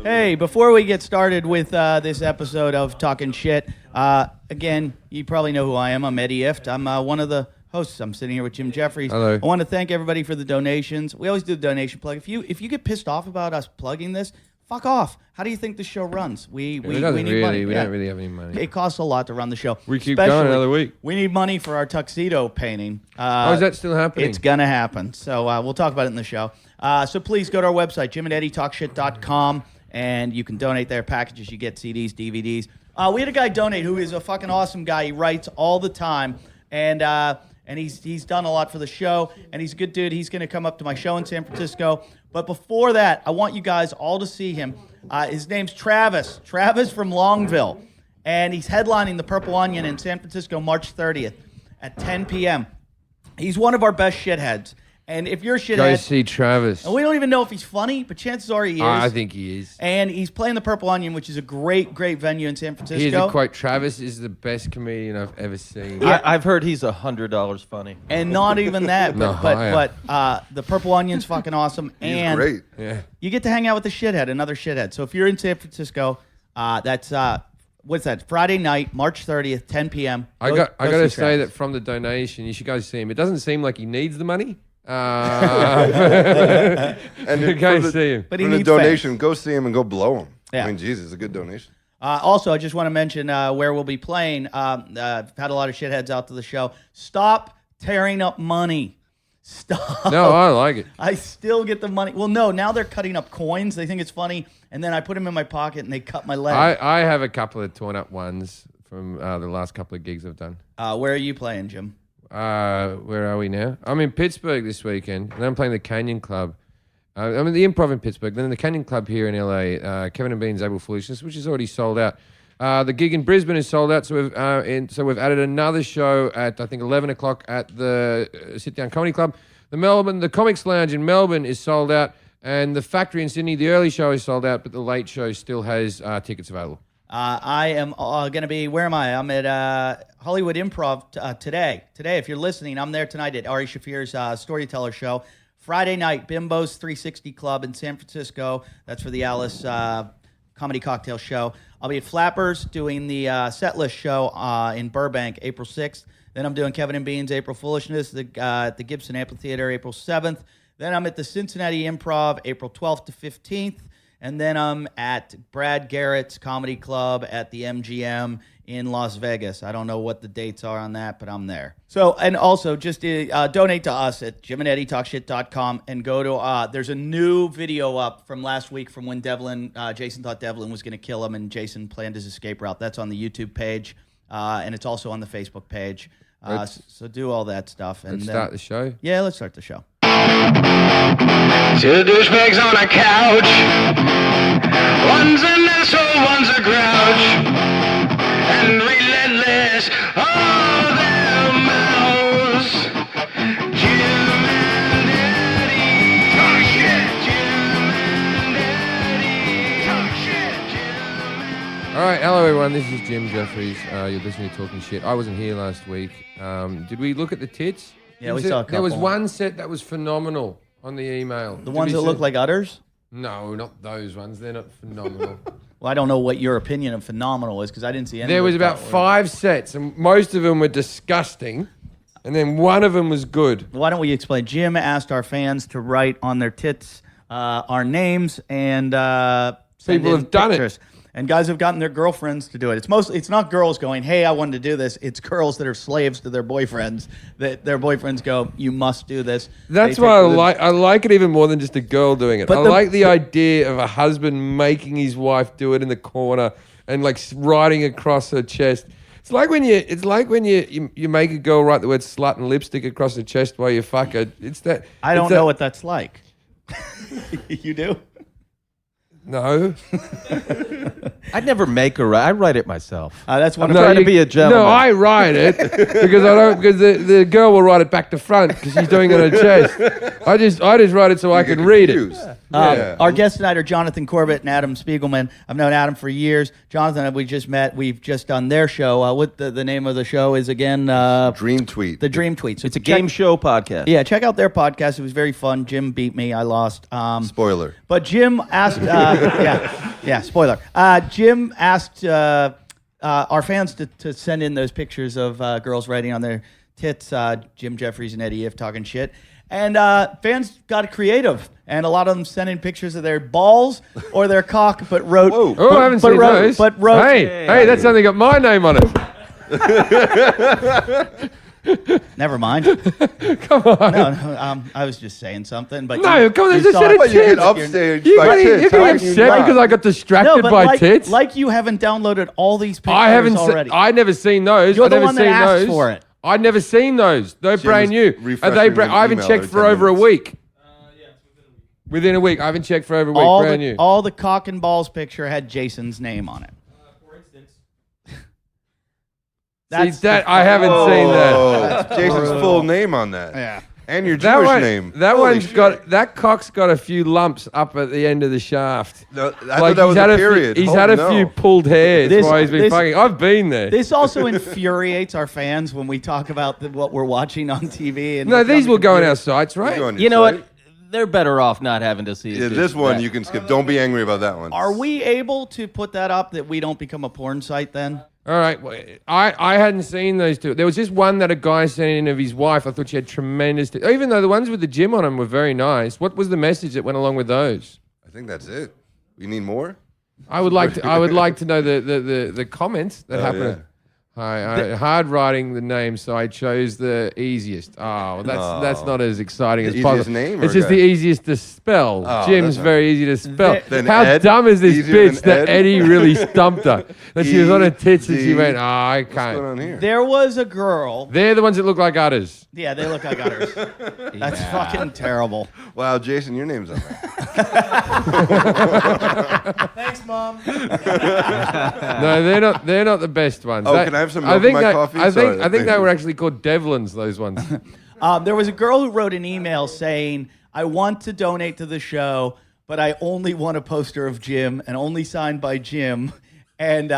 Hey, before we get started with this episode of Talking Shit, again, you probably know who I am. I'm Eddie Ift. I'm one of the hosts. I'm sitting here with Jim Jeffries. Hello. I want to thank everybody for the donations. We always do the donation plug. If you get pissed off about us plugging this, fuck off. How do you think the show runs? We need money. We don't really have any money. It costs a lot to run the show. We keep going another week. We need money for our tuxedo painting. Is that still happening? It's going to happen. So we'll talk about it in the show. So please go to our website, jimandeddietalkshit.com, and you can donate their packages. You get CDs, DVDs. We had a guy donate who is a fucking awesome guy. He writes all the time, and he's done a lot for the show, and he's a good dude. He's going to come up to my show in San Francisco. But before that, I want you guys all to see him. His name's Travis from Longville, and he's headlining the Purple Onion in San Francisco March 30th at 10 p.m. He's one of our best shitheads. And if you're a shithead... Go see Travis. And we don't even know if he's funny, but chances are he is. I think he is. And he's playing the Purple Onion, which is a great, great venue in San Francisco. Here's a quote. Travis is the best comedian I've ever seen. Yeah. I've heard he's $100 funny. And not even that. But the Purple Onion's fucking awesome. He's great. Yeah. You get to hang out with a shithead, another shithead. So if you're in San Francisco, that's... what's that? Friday night, March 30th, 10 p.m. I got to say that from the donation, you should go see him. It doesn't seem like he needs the money. And go see him. But he from the needs donation, fans. go see him and go blow him. Yeah. I mean, Jesus, it's a good donation. Also, I just want to mention where we'll be playing. I've had a lot of shitheads out to the show. Stop tearing up money. Stop. No, I like it. I still get the money. Well, no, now they're cutting up coins. They think it's funny. And then I put them in my pocket and they cut my leg. I have a couple of torn up ones from the last couple of gigs I've done. Where are you playing, Jim? Where are we now? I'm in Pittsburgh this weekend, and I'm playing the Canyon Club. I'm in the Improv in Pittsburgh, then the Canyon Club here in LA. Kevin and Bean's Able Foolishness, which is already sold out. The gig in Brisbane is sold out, so we've added another show at I think 11 o'clock at the Sit Down Comedy Club. The Comics Lounge in Melbourne is sold out, and the Factory in Sydney, the early show is sold out, but the late show still has tickets available. I am going to be, where am I? I'm at Hollywood Improv today. Today, if you're listening, I'm there tonight at Ari Shafir's Storyteller Show. Friday night, Bimbo's 360 Club in San Francisco. That's for the Alice Comedy Cocktail Show. I'll be at Flappers doing the Setlist Show in Burbank, April 6th. Then I'm doing Kevin and Bean's April Foolishness at the Gibson Amphitheater, April 7th. Then I'm at the Cincinnati Improv, April 12th to 15th. And then I'm at Brad Garrett's Comedy Club at the MGM in Las Vegas. I don't know what the dates are on that, but I'm there. So, and also, just donate to us at jimandeddietalkshit.com and go to, there's a new video up from last week from when Jason thought Devlin was going to kill him and Jason planned his escape route. That's on the YouTube page, and it's also on the Facebook page. So do all that stuff. And let's start the show. Yeah, let's start the show. Two douchebags on a couch. One's an asshole, one's a grouch. And relentless, all their mouths. Jim and Eddie. Talk shit. Jim and Eddie. Talk shit. Jim and... All right, hello everyone. This is Jim Jeffries. You're listening to Talking Shit. I wasn't here last week. Did we look at the tits? Yeah, we saw a couple. There was one set that was phenomenal on the email. The ones that look like udders? No, not those ones. They're not phenomenal. Well, I don't know what your opinion of phenomenal is because I didn't see any. There was about 5 sets, and most of them were disgusting, and then one of them was good. Why don't we explain? Jim asked our fans to write on their tits our names and send people in have done pictures. And guys have gotten their girlfriends to do it. It's not girls going, hey, I wanted to do this. It's girls that are slaves to their boyfriends. That their boyfriends go, you must do this. That's why I like it even more than just a girl doing it. I like the idea of a husband making his wife do it in the corner and like writing across her chest. It's like when you make a girl write the word slut and lipstick across her chest while you fuck her. It's that. I don't know what that's like. You do? No. I'd never make her write. I write it myself. That's one I'm trying to be a gentleman. No, I write it because the girl will write it back to front because she's doing it on her chest. I just write it so I can read it. Our guests tonight are Jonathan Corbett and Adam Spiegelman. I've known Adam for years. Jonathan, we just met. We've just done their show. What the name of the show is again? Dream Tweet. The Dream Tweet. So it's a game show podcast. Yeah, check out their podcast. It was very fun. Jim beat me. I lost. Spoiler. But Jim asked, yeah. Yeah, spoiler. Jim asked our fans to send in those pictures of girls writing on their tits. Jim Jeffries and Eddie If talking shit. And fans got creative, and a lot of them sent in pictures of their balls or their cock, but wrote. Whoa. Oh, I haven't seen those. But wrote. Hey, that's only got my name on it. Never mind. Come on. No, I was just saying something. But No, come on, you just saw said it. it. But you get Tits. upstage You by got tits. you How get can you upset not? because I got distracted No, but by like, tits. like you haven't downloaded all these pictures I haven't. already. I never seen those. You're I the never one that seen asked those. for it. I'd never seen those. They're Jim brand was new. refreshing I haven't his checked email for every over 10 a week. Within a week. I haven't checked for over a week. all Brand new. all the cock and balls picture had Jason's name on it. For instance, See, I haven't seen that. Oh, Jason's full name on that. Yeah. And your That Jewish one, name. that Holy one's shit. got that cock's got a few lumps up at the end of the shaft. No, I thought that was had a few- period. he's Oh, had a no. few pulled hairs This- while he's been this- fucking. I've been there. This also infuriates our fans when we talk about what we're watching on TV. And No, what's these on will the go on computer. our sites, right? Go on your You know site. what? They're better off not having to see Yeah, it. this one you can skip. Don't be angry about that one. Are we able to put that up that we don't become a porn site then? All right. Well, I hadn't seen those two. There was just one that a guy sent in of his wife. I thought she had tremendous. Even though the ones with the gym on them were very nice. What was the message that went along with those? I think that's it. You need more? I would like to know the comments that Oh, happened. yeah. I hard writing the name, so I chose the easiest. Oh, well, that's not as exciting as easiest possible. name or It's just guy? the easiest to spell. Oh, Jim's that's not- very easy to spell. Then How Ed? dumb is this Easier bitch than that Ed? Eddie really stumped her? That she was on her tits and she E-D. went, I What's going can't. on here? There was a girl. They're the ones that look like udders. Yeah, they look like udders. That's fucking terrible. Wow, Jason, your name's on there. thanks, Mom. No, they're not the best ones. Oh, can I have some milk in my coffee? I think Sorry. I think they were actually called Devlins, those ones. There was a girl who wrote an email saying, I want to donate to the show, but I only want a poster of Jim and only signed by Jim. And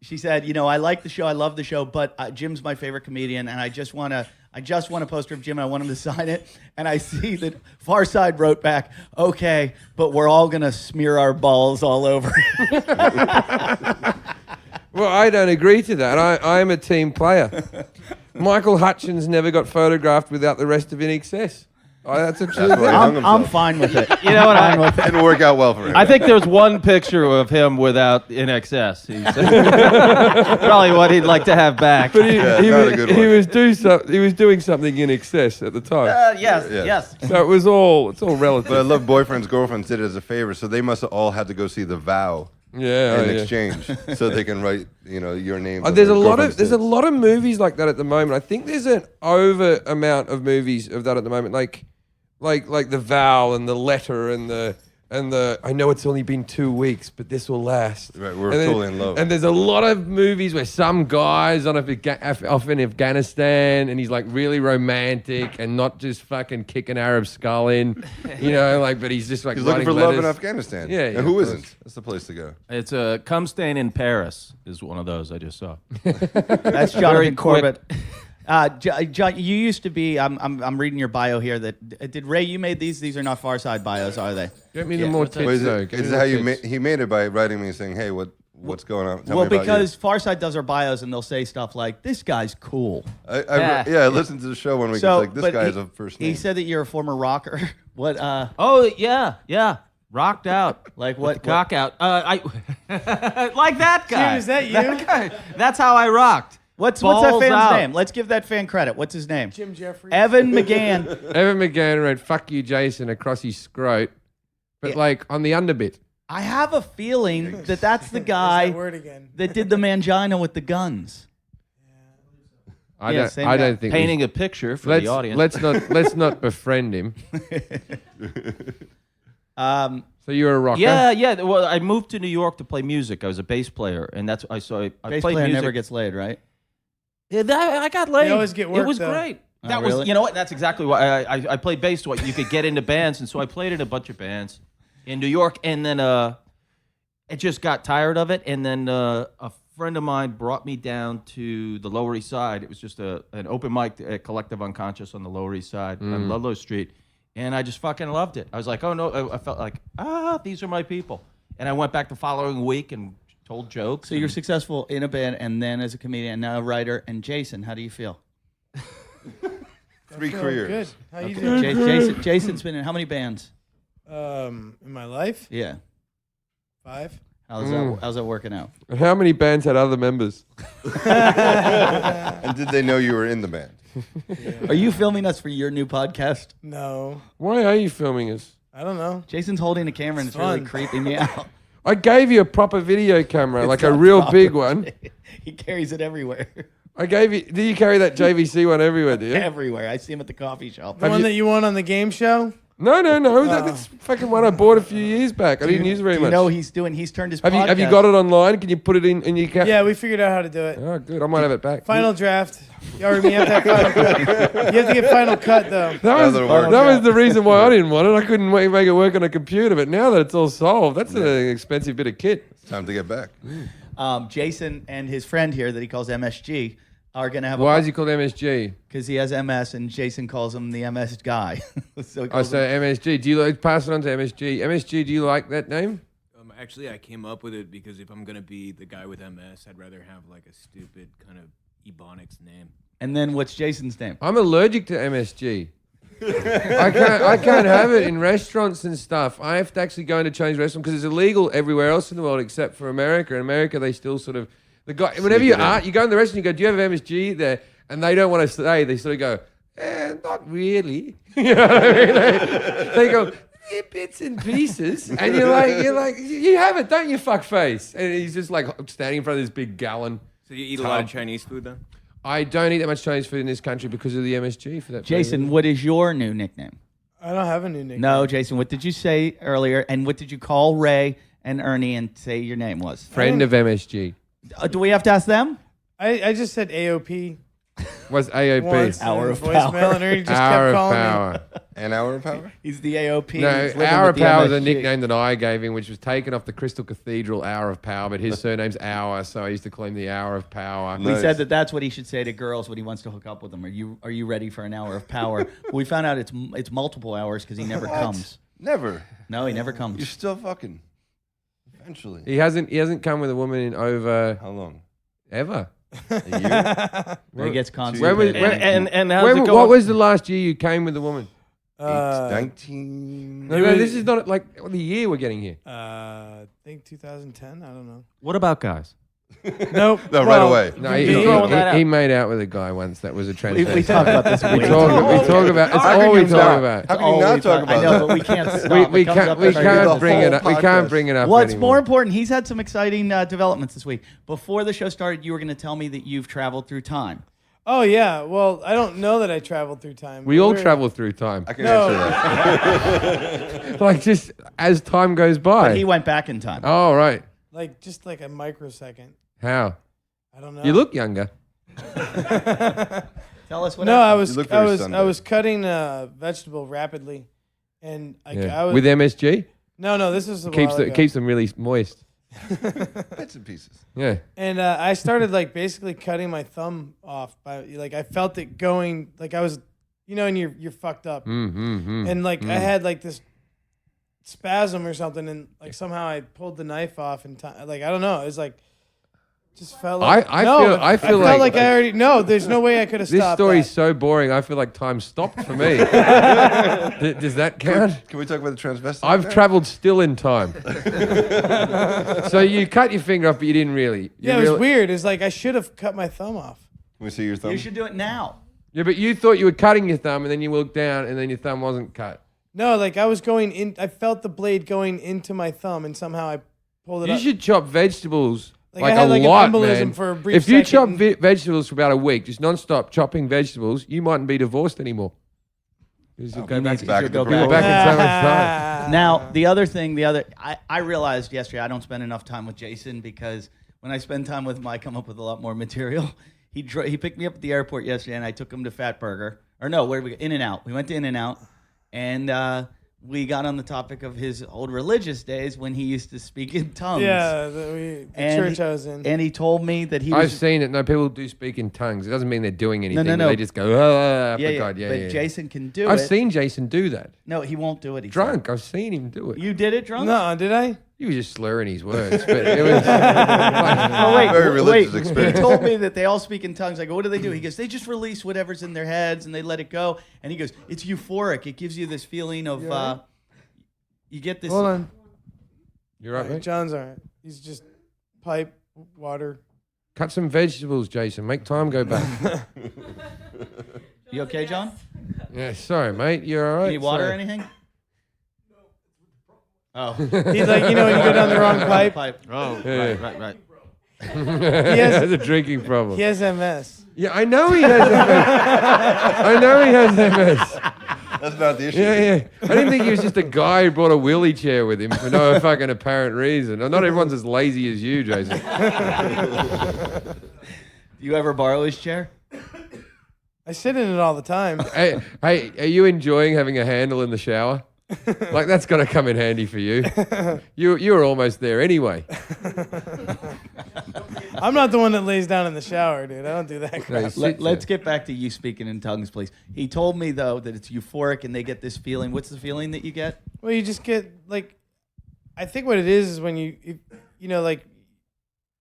she said, I like the show, I love the show, but Jim's my favorite comedian, and I just want a poster of Jim, and I want him to sign it. And I see that Farside wrote back, okay, but we're all going to smear our balls all over. Well, I don't agree to that. I'm a team player. Michael Hutchins never got photographed without the rest of In Excess. Oh, that's a true That's why he thing. hung I'm himself. fine with it. You know what? Didn't work out well for him. I think there's one picture of him without in excess. Probably what he'd like to have back. But Yeah, not a good one. he was doing something in excess at the time. Yes, Yeah. yes. So it's all relative. But I love boyfriends, girlfriends did it as a favor, so they must have all had to go see The Vow yeah, in yeah. exchange, so they can write, your name. There's a lot of movies like that at the moment. I think there's an over amount of movies of that at the moment, like The Vow and The Letter and the I know it's only been 2 weeks, but this will last. Right, we're And then- totally in love. And there's a lot of movies where some guy's off in Afghanistan and he's like really romantic and not just fucking kicking Arab skull in, but he's just like He's looking writing for love in letters. Afghanistan. Yeah, yeah, And who of course. isn't? That's the place to go. It's a Come Stain in Paris is one of those I just saw. That's Very Jonathan quick. Corbett. John, you used to be. I'm reading your bio here. That did Ray? You made these. These are not Far Side bios, are they? Get me the more tits, Wait, is though. it, Get me is the it how you tits. he made it by writing me and saying, hey, what's going on? Tell Well, me about because Farside does our bios and they'll say stuff like, "This guy's cool." you. I listened to the show one week. So, it's like, this but guy he, is a first name. he said that you're a former rocker. What? Oh yeah, rocked out, Like with what? the cock out. I like that guy. Jim, is that you? That guy. That's how I rocked. What's that Balls fan's out. name? Let's give that fan credit. What's his name? Jim Jeffries. Evan McGann. Evan McGann wrote "fuck you, Jason" across his scrot, but Yeah. like on the underbit. I have a feeling that that's the There's guy that word again. that did the mangina with the guns. Yeah, same I guy. don't think Painting a picture for let's, the audience. Let's not befriend him. So you're a rocker. Yeah. Well, I moved to New York to play music. I was a bass player, and that's I Bass played player music. never gets laid, right? Yeah, I got laid. always get It work, was though. great. Oh, That really? was, you know what? That's exactly why I played bass. So you could get into bands, and so I played in a bunch of bands in New York, and then I just got tired of it, and then a friend of mine brought me down to the Lower East Side. It was just an open mic at Collective Unconscious on the Lower East Side on Ludlow Street, and I just fucking loved it. I was like, oh no, I felt like these are my people. And I went back the following week and told jokes. So you're successful in a band and then as a comedian, now a writer. And Jason, how do you feel? 3 Feel careers. Good. How you doing? Jason's been in how many bands? In my life, Yeah. 5. How's that working out? And how many bands had other members? And did they know you were in the band? Are you filming us for your new podcast? No, Why are you filming us? I don't know. Jason's holding the camera and it's really fun. creeping me out. I gave you a proper video camera, like a Not real proper. big one. He carries it everywhere. I gave you. Do you carry that JVC one everywhere? Do you? Everywhere. I see him at the coffee shop. The one that you won on the game show? No. That's fucking one I bought a few years back. I didn't use it very Do much. you know he's turned his have podcast. you got it online? Can you put it in your account? Yeah, we figured out how to do it. Oh, good. I might have it back. Final draft. You already have to have final cut. You have to get final cut though. That'll work. That was the reason why I didn't want it. I couldn't make it work on a computer. But now that it's all solved, that's an expensive bit of kit. Time to get back. Jason and his friend here that he calls MSG are going to have Why is he called MSG? because he has MS and Jason calls him the MS guy. So he Oh, calls so him- MSG. Do you like pass it on to MSG? MSG, do you like that name? Actually, I came up with it because if I'm gonna be the guy with MS, I'd rather have like a stupid kind of Ebonics name. and then what's Jason's name? I'm allergic to MSG. I can't have it in restaurants and stuff. I have to actually go into Chinese restaurant because it's illegal everywhere else in the world except for America. In America, they still sort of whenever you go in the restaurant, you go, "Do you have MSG there?" And they don't want to say. They sort of go, "Not really." You know what I mean? They go, "Yeah, bits and pieces," and you're like, "You have it, don't you, fuckface?" And he's just like standing in front of this big gallon. So you eat a lot of Chinese food then? I don't eat that much Chinese food in this country because of the MSG for that. Jason, what is your new nickname? I don't have a new nickname. No, Jason, what did you say earlier? And what did you call Ray and Ernie and say your name was? Friend of MSG Do we have to ask them? I just said AOP was AOP. once. Hour in of voicemail, power. and Ernie just Hour kept of calling me. power. An hour of power? He's the AOP. No, He's living Hour with of the Power is a MSG. nickname that I gave him, which was taken off the Crystal Cathedral Hour of Power, but his surname's Hour, so I used to call him the Hour of Power. We Nice. said that that's what he should say to girls when he wants to hook up with them. Are you ready for an hour of power? We found out it's multiple hours because he never comes. Never. No, he never You're comes. still fucking. Eventually. He hasn't come with a woman in over How long? ever. A year? He gets When was- constipated. And how's it going? what was the last year you came with a woman? 19. No, this is not like the year we're getting here. I think 2010. I don't know. What about guys? Nope. No, right Well, away. No, Just throwing that out. he made out with a guy once that was a we transvestite. talk about this. We talk about. It's How all can we you talk not? about. How can you not talk about I know, that? but we can't stop. We It comes up can't every can't day. bring it up. We whole can't podcast. bring it up. What's anymore. more important, he's had some exciting developments this week. Before the show started, you were going to tell me that you've traveled through time. Oh yeah. Well, I don't know that I traveled through time. We but all we're- travel through time, I can No. answer that. like just as time goes by. He went back in time. Oh right. like just like a microsecond. How? I don't know. You look younger. Tell us what No, I happened. was You look I very was Sunday. I was cutting a vegetable rapidly, and Yeah. I was With MSG, no. This is a keeps while the, ago. keeps them really moist. Bits and pieces. Yeah. And I started like basically cutting my thumb off by like I felt it going like I was, and you're fucked up, and like I had like this spasm or something, and like somehow I pulled the knife off in time. Like I don't know, it was like just felt like I no, feel felt like- I already no. There's no way I could have This stopped. story's that. so boring. I feel like time stopped for me. Does that count? Can we talk about the transvestite? I've now? traveled still in time. So you cut your finger off, but you didn't really. You Yeah, it was really- weird. It's like I should have cut my thumb off. Can we see your thumb? You should do it now. Yeah, but you thought you were cutting your thumb, and then you looked down, and then your thumb wasn't cut. No, like I was going in. I felt the blade going into my thumb, and somehow I pulled it You up. should chop vegetables Like, like I had a like an lot, embolism man. for a brief If you chop second. vegetables for about a week, just non-stop chopping vegetables, you mightn't be divorced anymore. 'Cause you'll go back, You back should at go the back. go back in so much time. Now, the other thing, I realized yesterday I don't spend enough time with Jason because when I spend time with him, I come up with a lot more material. He picked me up at the airport yesterday, and I took him to Fat Burger. Or no, where did we go? In-N-Out. We went to In-N-Out, and we got on the topic of his old religious days when he used to speak in tongues. Yeah, the church I was in. And he told me that he I've was... seen it. No, people do speak in tongues. It doesn't mean they're doing anything. no. But they just go, oh, after yeah, God. Yeah, but yeah. Jason can do I've it. seen Jason do that. No, he won't do it. He said. Drunk. I've seen him do it. You did it drunk? No, did I? he was just slurring his words. But it was Oh, wait, Very religious wait. experience. He told me that they all speak in tongues. I go, what do? He goes, they just release whatever's in their heads and they let it go. And he goes, it's euphoric. It gives you this feeling of, you get this. Hold on. You're right, mate. John's all right. He's just pipe, water. Cut some vegetables, Jason. Make time go back. You okay, John? Yeah, sorry, mate. You're all right. Need water or Sorry. anything? Oh. He's like, you know, when you go down the wrong pipe. Oh, Yeah. right. He He has, has a drinking problem. he has MS. Yeah, I know he has MS. I know he has MS. That's not the issue. Yeah. I didn't think he was just a guy who brought a wheelie chair with him for no fucking apparent reason. Not everyone's as lazy as you, Jason. Do you ever borrow his chair? I sit in it all the time. Hey, are you enjoying having a handle in the shower? Like that's got to come in handy for you. You were almost there anyway. I'm not the one that lays down in the shower, dude. I don't do that No, crap. you sit Let's there. get back to you speaking in tongues, please. He told me, though, that it's euphoric and they get this feeling. What's the feeling that you get? Well, you just get like, I think what it is when you know, like,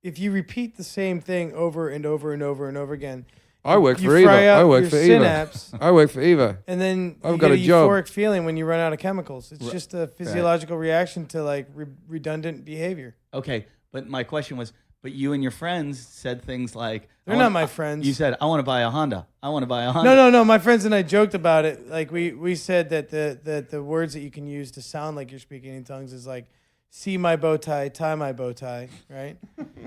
if you repeat the same thing over and over and over and over again, I work you for Eva. fry I out work your for Eva. synapse, I work for Eva. and then I've you got get a job. euphoric feeling when you run out of chemicals. It's just a physiological reaction to like redundant behavior. Okay, but my question was, but you and your friends said things like... They're not my friends. You said, I want to buy a Honda. I want to buy a Honda. No. My friends and I joked about it. Like we said that the words that you can use to sound like you're speaking in tongues is like, see my bow tie, tie my bow tie, right?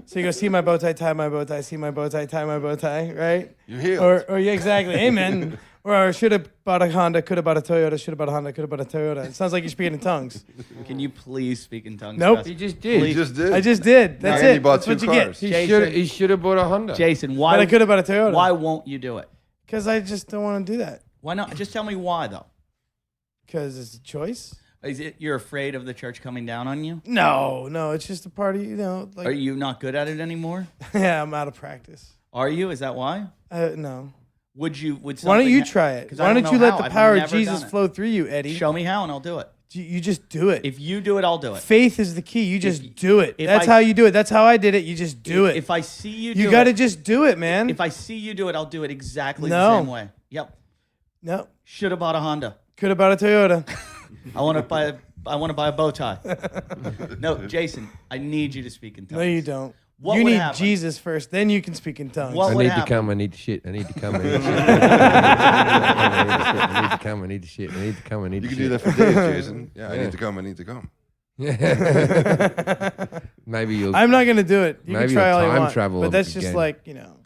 So you go, see my bow tie, tie my bow tie, see my bow tie, tie my bow tie, right? You're healed. Or yeah, exactly. Amen. Or should have bought a Honda, could have bought a Toyota, should have bought a Honda, could have bought a Toyota. It sounds like you're speaking in tongues. Can you please speak in tongues? Nope. Gus? He just did. You just did. I just did. That's And he it. bought That's what two you cars. get. He should have bought a Honda. Jason, why? But I could have bought a Toyota. Why won't you do it? Because I just don't want to do that. Why not? Just tell me why, though. Because it's a choice. Is it you're afraid of the church coming down on you? No, it's just a party, you know. Are Like, you not good at it anymore? yeah, I'm out of practice. Are you? Is that why? No. Would you? Would Why don't something you ha- try it? 'Cause I Why don't don't you know let how. the I've power of never Jesus done it. flow through you, Eddie? Show me how, and I'll do it. You just do it. If you do it, I'll do it. Faith is the key. You just do it. if That's I- how you do it. That's how I did it. You just do it. If I see you, do You got to it, just do it, man. If I see you do it, I'll do it exactly No. the same way. Yep. No. Should have bought a Honda. Could have bought a Toyota. I want to buy a bow tie. No, Jason, I need you to speak in tongues. No, you don't. What you would need happen? Jesus first. Then you can speak in tongues. What I would need to happen? come. I need to shit. I need to come. I need to shit. I need to come. I need to shit. I need to come. I need You to can do shit. that for days, Jason. Yeah, I Yeah. need to come. I need to come. Maybe you'll. I'm not going to do it. You Maybe can try you'll all you time want. travel But that's just again. like, you know.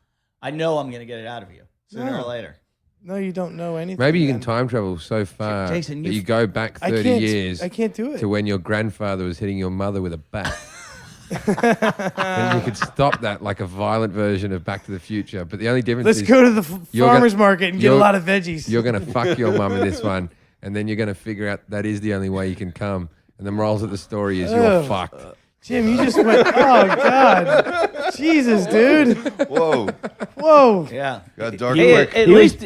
I know I'm going to get it out of you sooner No. or later. No, you don't know anything. Maybe you can man. time travel so far Jason, that you- you go back I 30 can't. years I can't do it. to when your grandfather was hitting your mother with a bat. And you could stop that like a violent version of Back to the Future. But the only difference Let's is go to the you're farmer's gonna- market and get a you're- lot of veggies. you're going to fuck your mum in this one. And then you're going to figure out that is the only way you can come. And the morals of the story is you're Ugh. fucked. Jim, you just went, oh, God. Jesus, dude. Whoa, Whoa. Yeah. got dark Hey, quick.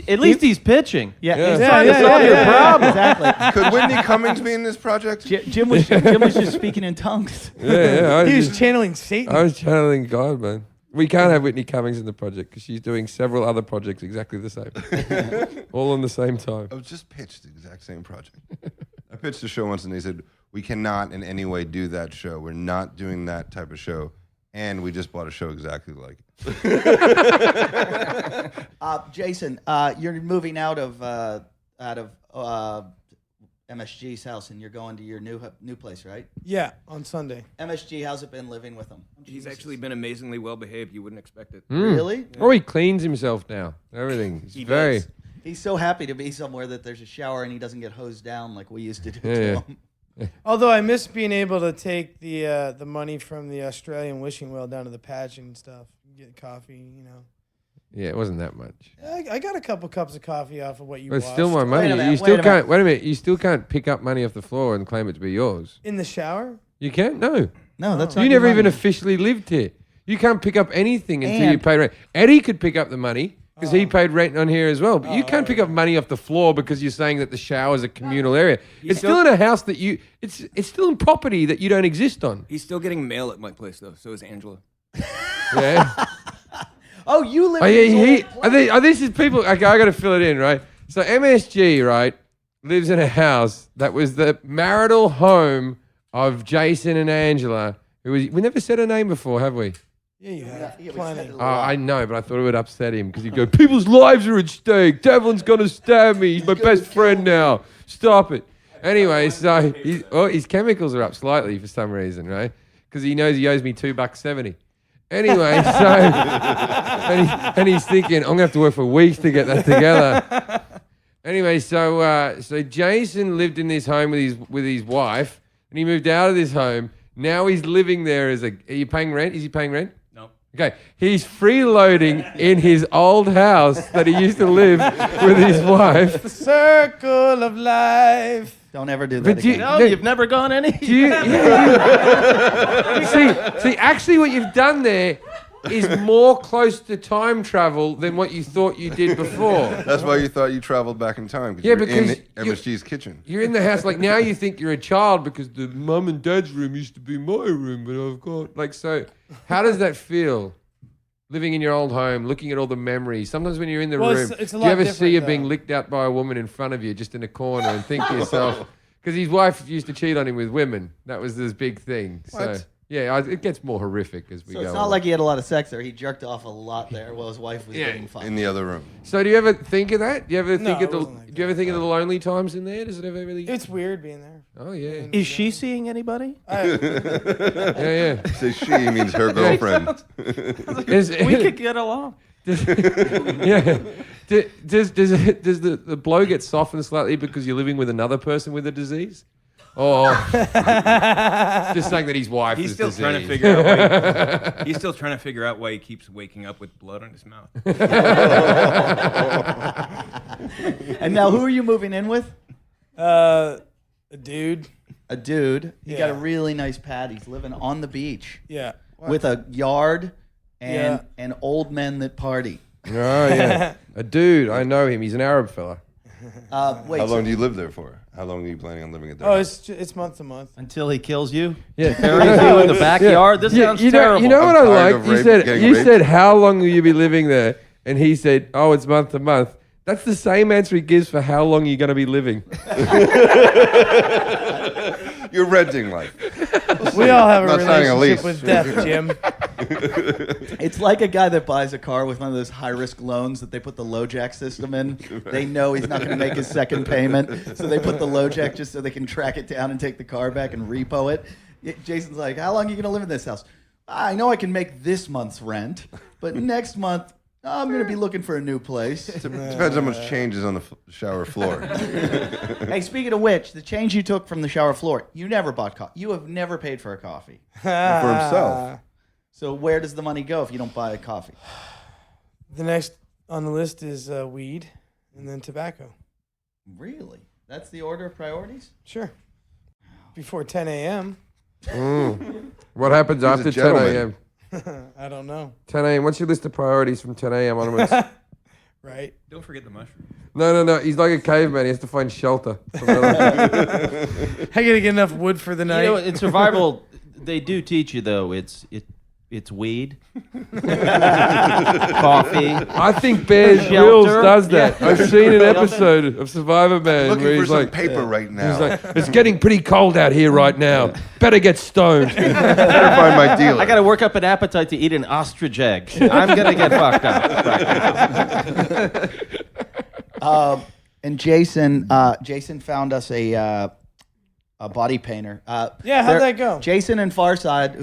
at least he's pitching. Yeah. Yeah. He's Yeah, trying yeah, to solve yeah, your yeah. problem. Exactly. Could Whitney Cummings be in this project? Jim was just speaking in tongues. Yeah. He was channeling Satan. I was channeling God, man. We can't have Whitney Cummings in the project because she's doing several other projects exactly the same. All on the same time. I was just pitched the exact same project. I pitched a show once and they said, we cannot in any way do that show. We're not doing that type of show. And we just bought a show exactly like it. Jason, you're moving out of MSG's house and you're going to your new place, right? Yeah, on Sunday. MSG, how's it been living with him? He's actually been amazingly well behaved. You wouldn't expect it. Really? Oh, he cleans himself now. Everything. He's He very. does. He's so happy to be somewhere that there's a shower and he doesn't get hosed down like we used to do Yeah, to yeah. him. Although I miss being able to take the money from the Australian wishing well down to the patch and stuff, get coffee, you know. Yeah, it wasn't that much. I got a couple cups of coffee off of what you But it's washed. still my money. Wait a minute, You still wait a minute. can't. Wait a minute. You still can't pick up money off the floor and claim it to be yours. In the shower? You can't. No. No, that's You not your never even money. officially lived here. You can't pick up anything until you And- pay rent. Eddie could pick up the money because he paid rent on here as well. But you can't pick up money off the floor because you're saying that the shower's a communal area. It's still in a house that it's still in property that you don't exist on. He's still getting mail at my place though. So is Angela. Yeah. Oh, you live Oh, in yeah, his old place. this is people. Okay, I got to fill it in, right? So MSG, right, lives in a house that was the marital home of Jason and Angela. We never said her name before, have we? Yeah, you have Yeah, we plenty. said it. I know, but I thought it would upset him because he'd go, people's lives are at stake. Devlin's going to stab me. He's my best friend now. Stop it. Anyway, so his chemicals are up slightly for some reason, right? Because he knows he owes me $2.70. Anyway, so and he's thinking, I'm gonna have to work for weeks to get that together. Anyway, so Jason lived in this home with his wife, and he moved out of this home. Now he's living there as are you paying rent? Is he paying rent? No. Okay, he's freeloading in his old house that he used to live with his wife. The circle of life. Don't ever do that But you- again. No, you've never gone any. See, actually, what you've done there is more close to time travel than what you thought you did before. That's why you thought you traveled back in time. Yeah, You're because in MSG's kitchen. You're in the house, like now you think you're a child because the mum and dad's room used to be my room, but I've got like so. How does that feel? Living in your old home, looking at all the memories. Sometimes when you're in the Well, room, it's a do lot you ever see different, you though. being licked out by a woman in front of you, just in a corner, and think to yourself, because his wife used to cheat on him with women. That was this big thing. So What? yeah, it gets more horrific as we So go. it's not on. like he had a lot of sex there. He jerked off a lot there while his wife was getting fucked. In the other room. So do you ever think of that? Do you ever No, think of it the? wasn't like Do you ever think of the lonely times in there? Does it ever really? It's weird being there. Oh yeah, Is she seeing anybody? yeah. Say she means her girlfriend. Is- We could get along. yeah. Does the blow get softened slightly because you're living with another person with a disease? Or just saying that his wife He's is still diseased. trying to figure out why he's still trying to figure out why he keeps waking up with blood on his mouth. And now, who are you moving in with? A dude. A dude. He got a Yeah. really nice pad. He's living on the beach Yeah. with a yard and Yeah. and old men that party. Oh yeah, a dude. I know him. He's an Arab fella. Wait, How so- long do you live there for? How long are you planning on living at their Oh, house? it's month to month. Until he kills you. Yeah. Buries you in the backyard. This sounds terrible. You know what I'm I tired like? of You rape- said getting you raped. said how long will you be living there, and he said, oh, it's month to month. That's the same answer he gives for how long you're going to be living. You're renting life. We all have a Not signing a relationship lease. with death, Jim. It's like a guy that buys a car with one of those high-risk loans that they put the LoJack system in. They know he's not going to make his second payment, so they put the LoJack just so they can track it down and take the car back and repo it. Jason's like, how long are you going to live in this house? I know I can make this month's rent, but next month I'm going to be looking for a new place. Depends how much change is on the shower floor. Hey, speaking of which, the change you took from the shower floor, you never bought coffee. You have never paid for a coffee. For himself. So where does the money go if you don't buy a coffee? The next on the list is weed and then tobacco. Really? That's the order of priorities? Sure. Before 10 a.m. What happens a after 10 gentleman. a.m.? I don't know. 10 a.m. What's your list of priorities from 10 a.m. onwards? Right? Don't forget the mushroom. No. He's like a caveman. He has to find shelter. From other- I gotta get enough wood for the night. You know, in survival, they do teach you though. It's weed, coffee. I think Bear Shelter. Grylls does that. Yeah. I've seen an episode of Survivor Man Looking where for he's some like, paper right now. he's like, it's getting pretty cold out here right now. Better get stoned. Better find my dealer. I got to work up an appetite to eat an ostrich egg. I'm gonna get fucked up. And Jason found us a body painter. Yeah, how'd that go? Jason and Farside,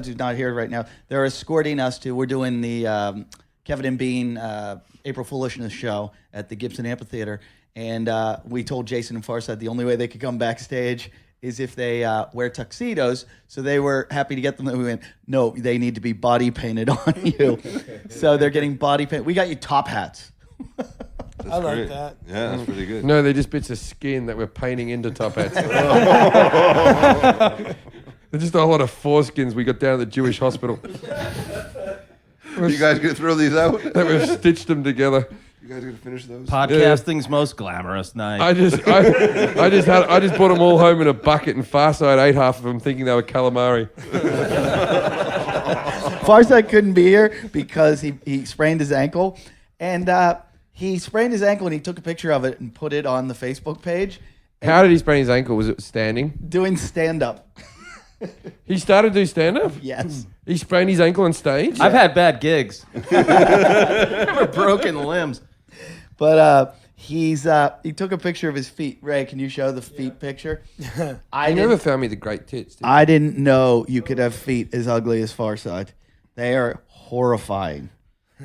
who's not here right now, they're escorting us to. We're doing the Kevin and Bean April Foolishness show at the Gibson Amphitheater, and we told Jason and Farside the only way they could come backstage is if they wear tuxedos. So they were happy to get them. We went, no, they need to be body painted on you. So they're getting body paint. We got you top hats. I like Great. that. Yeah, that's pretty good. No, they're just bits of skin that we're painting into top hats. They're just a lot of foreskins we got down at the Jewish hospital. You guys gonna throw these out? That we've stitched them together. You guys gonna finish those? Podcasting's most glamorous night. I just brought them all home in a bucket, and Farside ate half of them, thinking they were calamari. Farside couldn't be here because he sprained his ankle, and he sprained his ankle and he took a picture of it and put it on the Facebook page. How did he sprain his ankle? Was it standing? Doing stand up. He started to do stand-up? Yes. He sprained his ankle on stage? I've had bad gigs. Broken limbs. But he took a picture of his feet. Ray, can you show the feet picture? I never found me the great tits. Did you? I didn't know you could have feet as ugly as Farside. They are horrifying.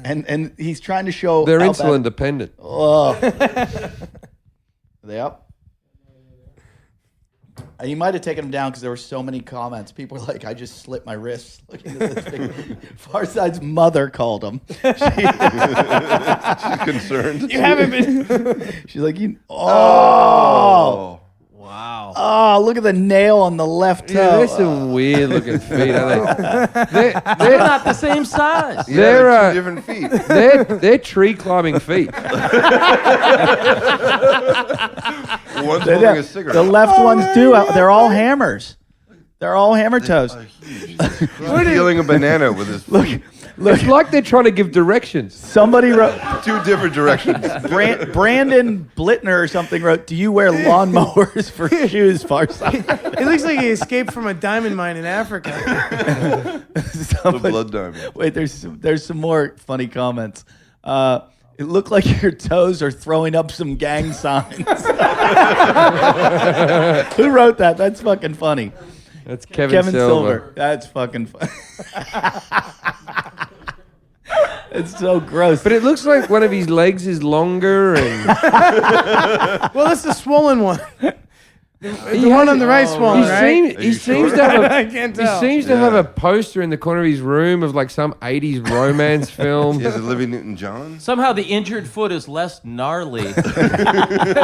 And he's trying to show They're how insulin bad- dependent. Oh. Are they up? You might have taken them down because there were so many comments. People were like, I just slit my wrists looking at this thing. Farside's mother called him. She's concerned. You haven't been. She's like, oh, Wow. look at the nail on the left toe. Yeah, they're some weird looking feet, aren't they? They're not the same size. Yeah, They're, two different feet. They're tree climbing feet. One's holding a cigarette. The left ones do. They're all hammers. They're all hammer toes. He's peeling a banana with his feet. It's like they're trying to give directions. Somebody wrote, Two different directions. Brandon Blittner or something wrote, do you wear lawnmowers for shoes, Farside? It looks like he escaped from a diamond mine in Africa. The blood diamond. Wait, there's some more funny comments. It looked like your toes are throwing up some gang signs. Who wrote that? That's fucking funny. That's Kevin Silver. That's fucking funny. It's so gross. But it looks like one of his legs is longer, and Well, that's the swollen one. The one on the right swollen, he, right? he seems to have I a, can't he tell. seems to have a poster in the corner of his room of like some 80s romance film. He has Olivia Newton-John. Somehow the injured foot is less gnarly than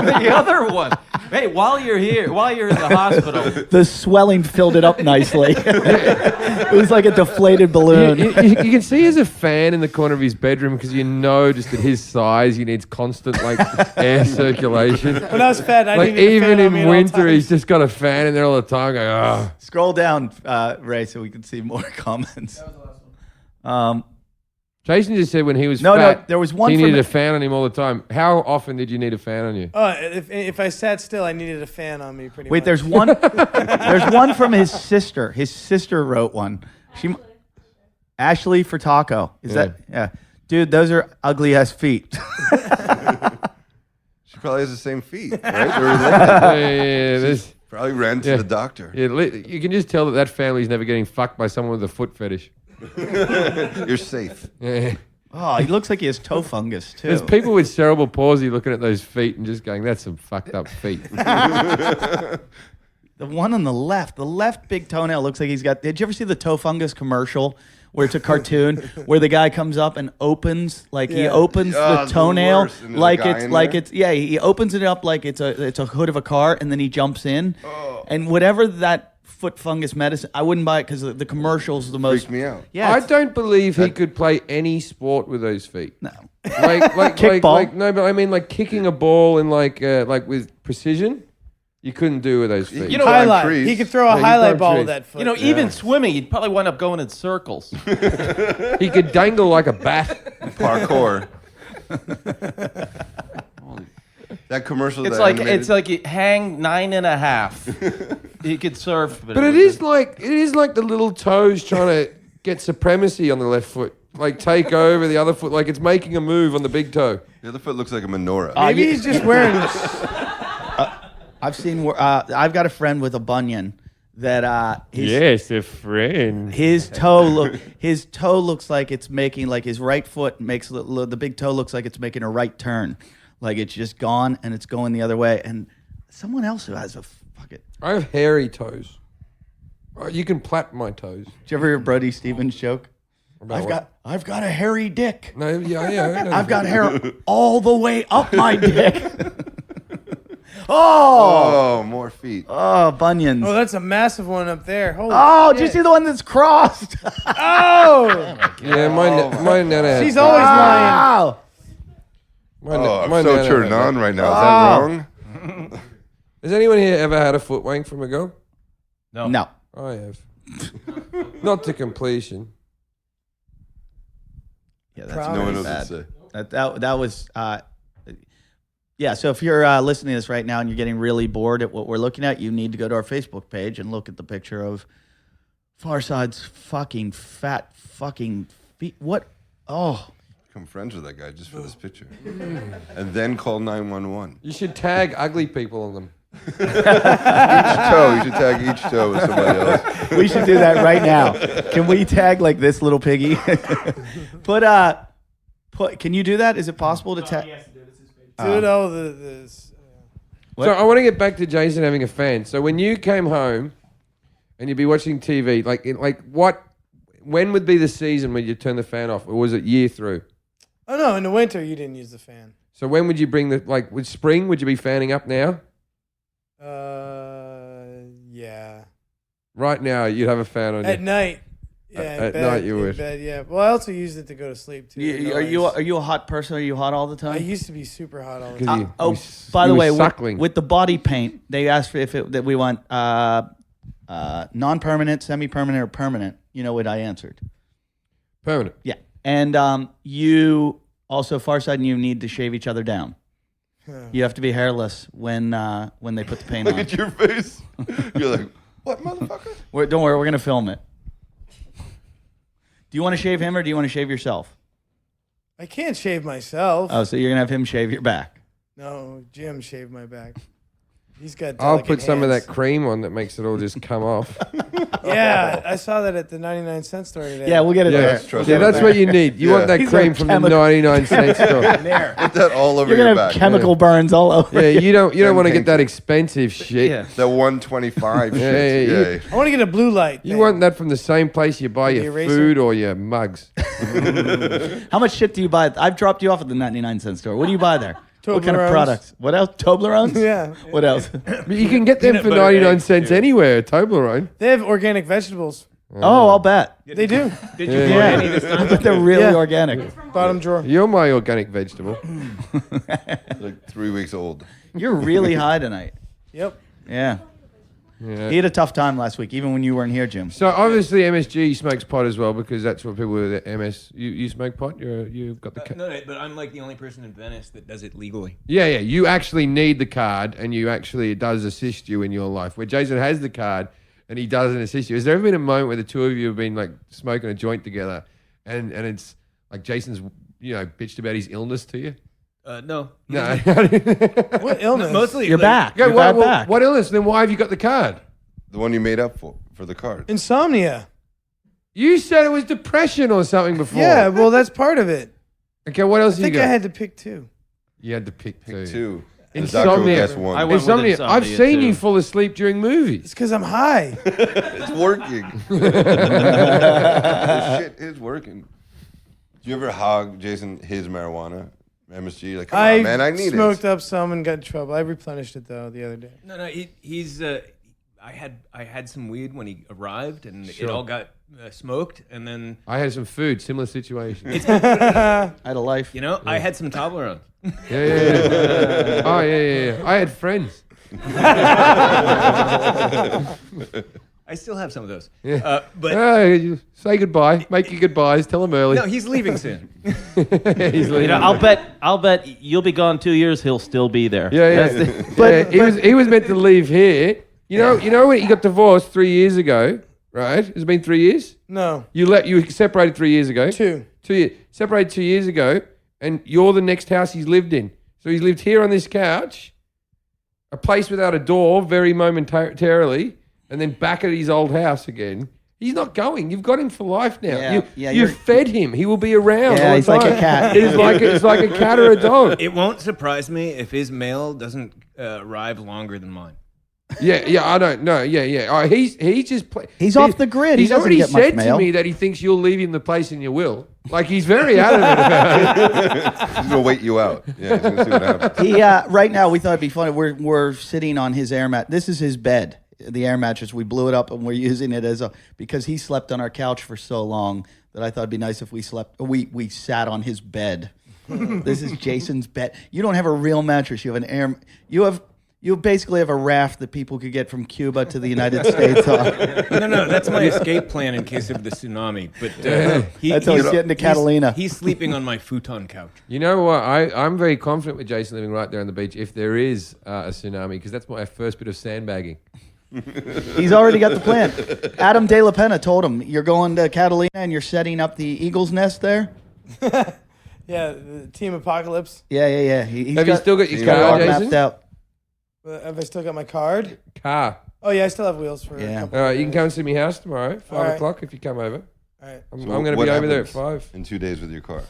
the other one. Hey, while you're in the hospital, The swelling filled it up nicely. It was like a deflated balloon. You can see there's a fan in the corner of his bedroom because you know just at his size he needs constant like air circulation. When I was fat, I Like needed a even fan on in me at all winter, times. he's just got a fan in there all the time going, oh. Scroll down, Ray, so we can see more comments. Jason just said when he was No, fat, there was one he from- needed a fan on him all the time. How often did you need a fan on you? If I sat still, I needed a fan on me pretty Wait, much. there's one. There's one from his sister. His sister wrote one. Ashley for taco. Is that? Yeah, dude, those are ugly ass feet. She probably has the same feet, right? They're related. This, Probably ran to the doctor. you can just tell that family's never getting fucked by someone with a foot fetish. You're safe. Yeah. Oh, he looks like he has toe fungus too. There's people with cerebral palsy looking at those feet and just going, that's some fucked up feet. The one on the left big toenail looks like he's got. Did you ever see the toe fungus commercial where it's a cartoon where the guy comes up and opens he opens Oh, the it's the toenail worst. And there's a like guy it's in like there? it's he opens it up like it's a hood of a car and then he jumps in and whatever that foot fungus medicine I wouldn't buy it because the commercial's the most Freaked me out. Yeah, I it's- don't believe he could play any sport with those feet. no. Like no, but I mean like kicking a ball in like with precision, you couldn't do with those feet. You know, highlight. trees. He could throw a you highlight climb ball trees. with that foot. even swimming, you'd probably wind up going in circles. He could dangle like a bat. Parkour. That commercial. It's that like animated- you hang 9.5. You could surf, But it is like the little toes trying to get supremacy on the left foot, like take over the other foot, like it's making a move on the big toe. The other foot looks like a menorah. Maybe yeah. he's just wearing. I've seen I've got a friend with a bunion that Yes, a friend. his toe looks like it's making like his right foot makes the big toe looks like it's making a right turn, like it's just gone and it's going the other way. And someone else who has fuck it. I have hairy toes. You can plait my toes. Did you ever hear Brody Stevens joke? About I've got a hairy dick. No, yeah. I've got hair all the way up my dick. Oh, more feet. Oh, bunions. Oh, that's a massive one up there. Holy Oh, did you shit. see the one that's crossed? Oh, Yeah, my nana has She's always lying. Wow. I'm so turned on right now. Is that wrong? Has anyone here ever had a foot wank from a girl? No. I have. Not to completion. Yeah, that's Promise. No one really knows bad. what to say. That was yeah. So if you're listening to this right now and you're getting really bored at what we're looking at, you need to go to our Facebook page and look at the picture of Farside's fucking fat fucking feet. What? Oh, Become friends with that guy just for this picture, and then call 911. You should tag ugly people on them. Each toe. You should tag each toe with somebody else. we should do that right now. Can we tag like this little piggy? Put. Can you do that? Is it possible to tag? Dude, this. So I want to get back to Jason having a fan. So when you came home and you'd be watching TV, when would be the season when you turn the fan off, or was it year through? Oh no, in the winter you didn't use the fan. So when would you bring with spring, would you be fanning up now? Yeah. Right now, you'd have a fan on At you. night. Yeah, At in night you in would. Bed, yeah. Well, I also used it to go to sleep too. Are you a hot person? Are you hot all the time? I used to be super hot all the 'Cause time. you- Oh, you by the were way, suckling. with the body paint, they asked for that we want non-permanent, semi-permanent, or permanent. You know what I answered? Permanent. Yeah, and you also Farside and you need to shave each other down. You have to be hairless when they put the paint Look on. at your face. You're like, what, motherfucker? Don't worry, we're gonna film it. Do you want to shave him or do you want to shave yourself? I can't shave myself. Oh, so you're gonna have him shave your back. No, Jim shaved my back. He's got. I'll delicate put some of hands. that cream on that makes it all just come off. Yeah, I saw that at the 99-cent store today. Yeah, we'll get it Yeah, there. trust yeah, me. that's what you need. You Yeah. want that He's cream got from the chemical- 99-cent store. There. Put that all over You're your gonna have back. chemical burns all over. Yeah, you don't Then want to get paint that it. expensive shit. Yeah. That 125 Yeah, shit. yeah, Yeah. I want to get a blue light. You thing. want that from the same place you buy The your eraser? food or your mugs. How much shit do you buy? I've dropped you off at the 99-cent store. What do you buy there? What kind of Toblerones. products? What else? Toblerones? Yeah. What else? But you can get them for 99 cents anywhere, Toblerone. They have organic vegetables. Oh, I'll bet. They do. Did you Yeah. buy Yeah. any this time? But they're really Yeah. organic. Bottom drawer. You're my organic vegetable. Like 3 weeks old. You're really high tonight. Yep. Yeah. Yeah. He had a tough time last week, even when you weren't here, Jim. So obviously MSG smokes pot as well because that's what people with MS. You smoke pot. You've got the. No, but I'm like the only person in Venice that does it legally. Yeah. You actually need the card, and it does assist you in your life. Where Jason has the card, and he doesn't assist you. Has there ever been a moment where the two of you have been like smoking a joint together, and it's like Jason's bitched about his illness to you? No. No. What illness? Mostly. You're like, back. Yeah, You're what, back. what illness? Then why have you got the card? The one you made up for the card. Insomnia. You said it was depression or something before. Yeah, well, that's part of it. Okay, what else I you think got? I had to pick two. You had to pick two. Two. The Insomnia. doctor will guess I one. went with Insomnia. I've insomnia, seen too. you fall asleep during movies. It's because I'm high. It's working. This shit is working. Do you ever hog Jason his marijuana? MSG? Like, come on, man, I need smoked it. up some and got in trouble. I replenished it though the other day. No, he's. I had some weed when he arrived, and Sure. it all got smoked, and then I had some food, similar situation. I had a life. I had some Toblerone. Yeah. Oh, yeah. I had friends. I still have some of those. Yeah. But Hey, say goodbye. Make your goodbyes. Tell him early. no, he's leaving soon. He's leaving. I'll bet you'll be gone 2 years. He'll still be there. Yeah. That's But he was meant to leave here. You know when he got divorced 3 years ago, right? It's been 3 years. No, You separated 3 years ago. 2. 2 years. Separated 2 years ago, and you're the next house he's lived in. So he's lived here on this couch, a place without a door, very momentarily, and then back at his old house again. He's not going. You've got him for life now. Yeah, yeah, You've you're- fed him. He will be around. Yeah, all the he's like a time. cat. It's like a cat or a dog. It won't surprise me if his mail doesn't arrive longer than mine. Yeah, I don't know. Yeah. Oh, he's just He's off the grid. He He's doesn't already get much said to mail. me that he thinks you'll leave him the place in your will. Like he's very adamant about it. He's gonna wait you out. Yeah, he's gonna see what happens. He right now we thought it'd be funny. We're sitting on his air mat. This is his bed. the air mattress. We blew it up and we're using it because he slept on our couch for so long that I thought it'd be nice if we sat on his bed. This is Jason's bed. You don't have a real mattress. You have an air. You basically have a raft that people could get from Cuba to the United States on. No, that's my escape plan in case of the tsunami. But That's how he's getting to Catalina. He's sleeping on my futon couch. You know what? I'm very confident with Jason living right there on the beach if there is a tsunami, because that's my first bit of sandbagging. He's already got the plan. Adam De La Pena told him, you're going to Catalina and you're setting up the eagle's nest there? Yeah, the Team Apocalypse. Yeah. He's Have you still got your he's got it car, all Jason? mapped out. Have I still got my card? Car. Oh, yeah, I still have wheels for Yeah. a couple All right, you can of come and see me house tomorrow, 5 All right. o'clock if you come over. All right. I'm So going to what be over there at happens 5. in 2 days with your car.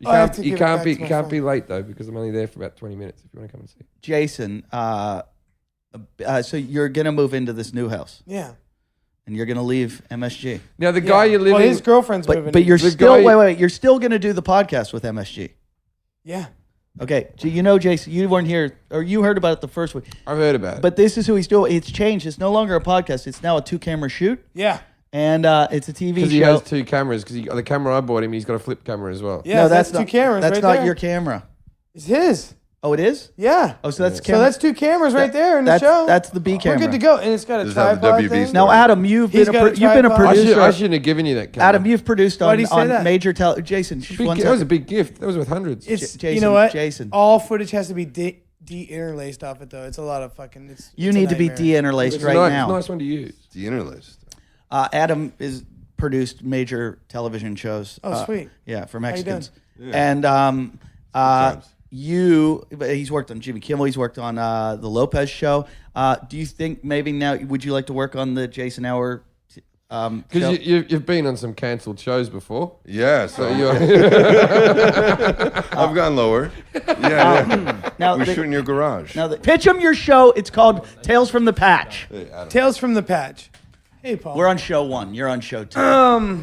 You I have can't, to you give it can't back be to my you can't friend. be late though, because I'm only there for about 20 minutes. If you want to come and see. Jason, so you're going to move into this new house Yeah. and you're going to leave MSG. Now the guy you live Well, in. his girlfriend's moving. But you're The still, guy- wait, you're still going to do the podcast with MSG. Yeah. Okay, so you know, Jason, you weren't here, or you heard about it the first week. I've heard about it. But this is who he's doing. It's changed. It's no longer a podcast. It's now a 2-camera shoot, Yeah. and it's a TV show. because he has 2 cameras. Because the camera I bought him, he's got a flip camera as well. Yeah, no, that's not, two cameras That's right not there. your camera. It's his. Oh, it is. Yeah. Oh, so that's So camera. that's 2 cameras right there in the that's, show. That's the B camera. We're good to go. And it's got a Does it have the tripod WB thing. stuff? Now, Adam, you've He's been got a a tripod. producer. I shouldn't have given you that camera. Adam, you've produced Why on, do you say that? major Jason. Big, one that was a second. big gift. That was worth hundreds. It's, Jason, you know what? Jason. All footage has to be de-interlaced off it, though. It's a lot of fucking... You it's a need to be nightmare. de-interlaced It's right nice, now. It's a nice one to use. The interlaced. Adam is produced major television shows. Oh, sweet. Yeah, for you Mexicans. doing? And times. he's worked on Jimmy Kimmel. He's worked on the Lopez Show. Do you think maybe now would you like to work on the Jason Hour? Show? Because you've been on some cancelled shows before. Yeah, so You're I've gone lower. Yeah. now We the- shoot in your garage. Now, pitch him your show. It's called Tales from the Patch. Hey, Adam. Tales from the Patch. Hey, Paul. We're on show 1. You're on show 2.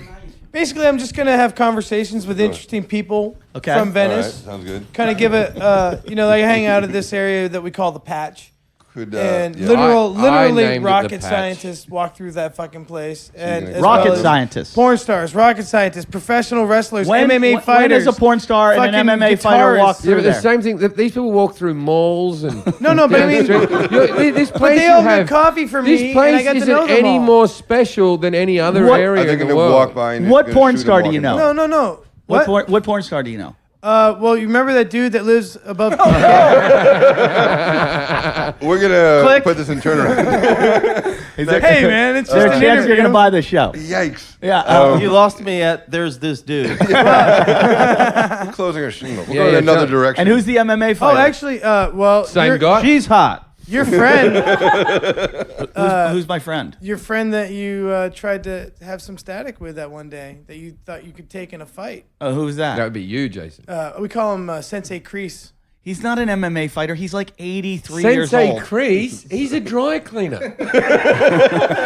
Basically, I'm just going to have conversations with interesting people Okay. from All right, Venice. sounds good. Kind of give it, like hang out at this area that we call the Patch. Could And yeah. literally named it the rocket Patch. scientists walk through that fucking place. And gonna- as Rocket well as scientists. Porn stars, rocket scientists, professional wrestlers, When MMA fighters. when does a porn star and an fucking MMA fighter walk guitarists. through Yeah, but the there? same thing. These people walk through malls and. No, but I mean, this but place they you all have. get coffee for This me, place and I got to isn't know them any all. more special than any other What- area Are they in the going to world. walk by and What just gonna porn shoot star them do you walking know? by? No. What What? what porn star do you know? Well, you remember that dude that lives above? We're gonna Click. put this in turnaround. Hey, man, it's Is there just a an chance you're interview. going to buy the show? Yikes! Yeah. You lost me at there's this dude. We're closing our shingle. We're going in another direction. And who's the MMA Oh, fighter? actually, well, Same your, guy. She's hot. Your friend, who's my friend? your friend that you tried to have some static with that one day that you thought you could take in a fight. Who's that? That would be you, Jason. We call him Sensei Kreese. He's not an MMA fighter. He's like 83 years Sensei old. Kreese, he's a dry cleaner.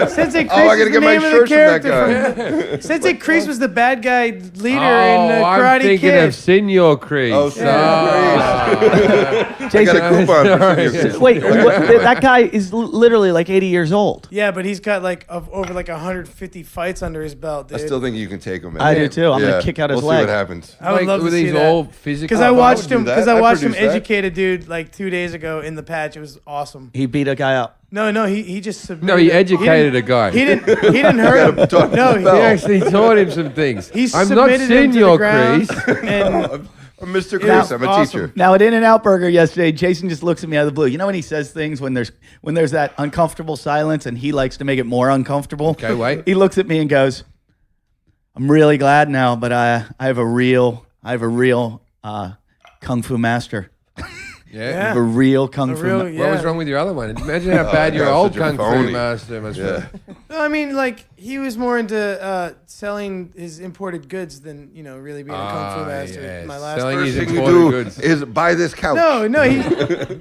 Sensei Kreese Oh, I gotta is get the my name of the shirts from that character. guy. Sensei Kreese was the bad guy leader Oh, in I'm Karate thinking Kid. of Senor Kreese. Oh, Senor I got a Jason, coupon for Sorry. Senior Kids. wait, that guy is literally like 80 years old. Yeah, but he's got like over like 150 fights under his belt, I dude. still think you can take him. Man. I do too. I'm Yeah. gonna kick out his we'll leg. See what happens. I would love to were see these that. all physical? Because I I would watched do him. that. Because I I'd watched him produce that. educate a dude like 2 days ago in the patch. It was awesome. He beat a guy up. No, he just submitted. No, he it. educated a guy. He didn't hurt him. talk No, to He Bell. actually taught him some things. he I'm not submitted him to the Senor ground. Kreese. And I'm Mr. Yeah, Kreese. I'm a awesome. teacher. Now at In-N-Out Burger yesterday, Jason just looks at me out of the blue. You know when he says things when there's that uncomfortable silence and he likes to make it more uncomfortable? Okay, wait. He looks at me and goes, "I'm really glad now, but I have a real kung fu master. I Yeah. have a real kung fu real- ma- What was Yeah. wrong with your other one? Imagine how bad that your guy's old such a kung fu phony. master must Yeah. be. no, I mean, like he was more into selling his imported goods than really being a kung fu master. yes. My last Selling First his thing you imported do goods. is buy this couch. No,